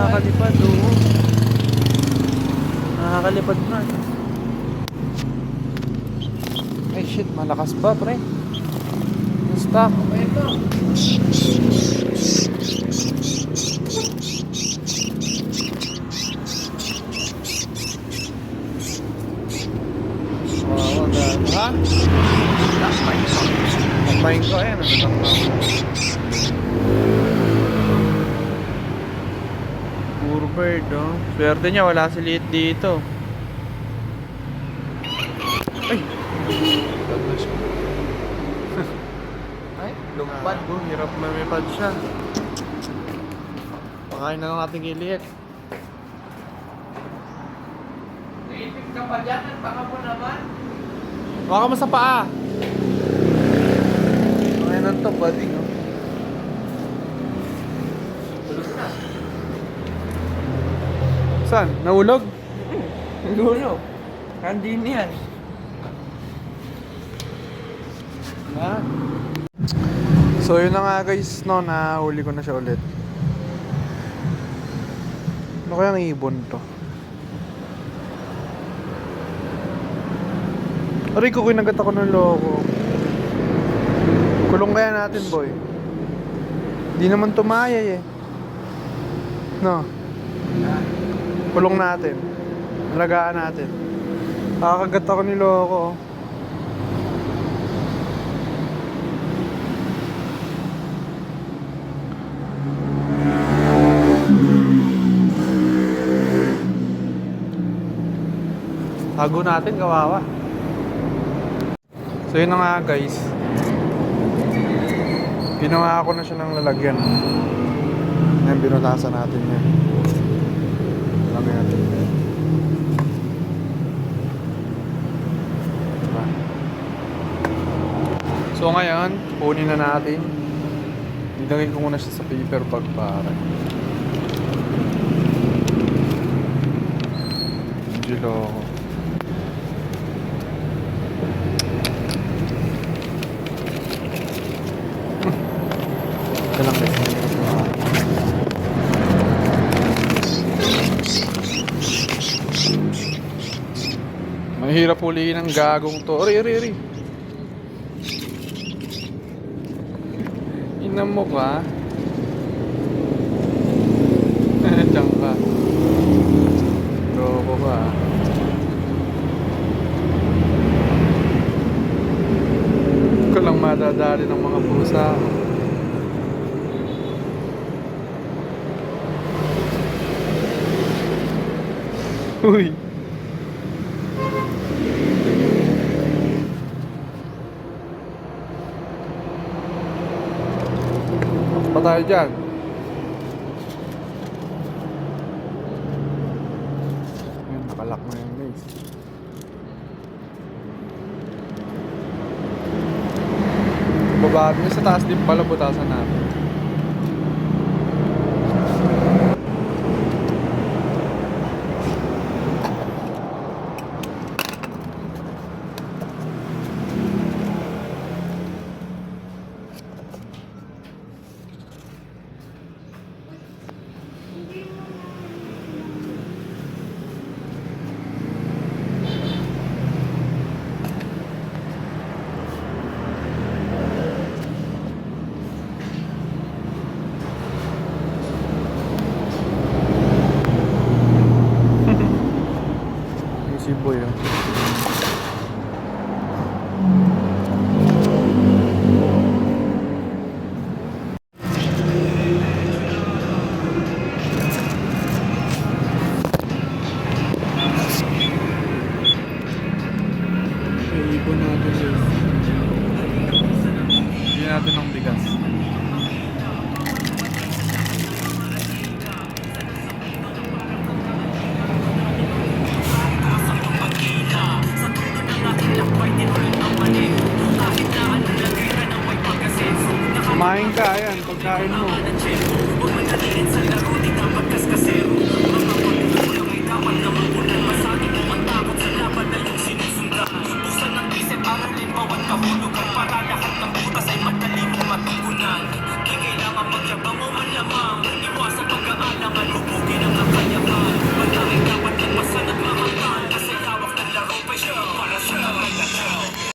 nakakalipad, oo. Nakakalipad na. Ay shit, malakas pa pre. Stop. Ito. Wow, ha? Takmahin ko, ayan. Puro bird, oh. Swerte niya, wala si Liit dito. Ay! Ay, lumipad. Hirap mamipad siya. Pakain na lang natin kay Liit. Naipit ka pa dyan, ang baka mo naman. Baka mo sa paa. Ngayon ang top, buddy, no? Tulog na. Saan? Naulog? Naulog. Hindi niyan. Ha? So yun na nga guys, no, nahuli ko na siya ulit. Ano kayang ibon to? Aray ko, kinagat ako ng loko. Kulong kaya natin, boy. Di naman tumayay eh. No? Kulong natin. Alagaan natin. Nakakagat ako ni loko. Tago natin, kawawa. So yun na nga guys. Ginawa ko na siya ng lalagyan. Ngayon binutasan natin yan. Lagyan natin yan. Diba? So ngayon, kunin na natin. Didagin ko muna siya sa paper bag para. Angelo. Ito lang guys. Mahirap huliin ang gagong to. Ori. Ina mo ka. Diyan ka. Loko ka. Ko lang madadali ng mga pusa. Uy. Pa tayo dyan. Ayan, nakalak na yung guys. Baba, may sa taas din pala butasan natin. Si Boy, oh. Ibon natin yun. Bigyan natin ng bigas. Kumain ka, ayan, pagkain mo.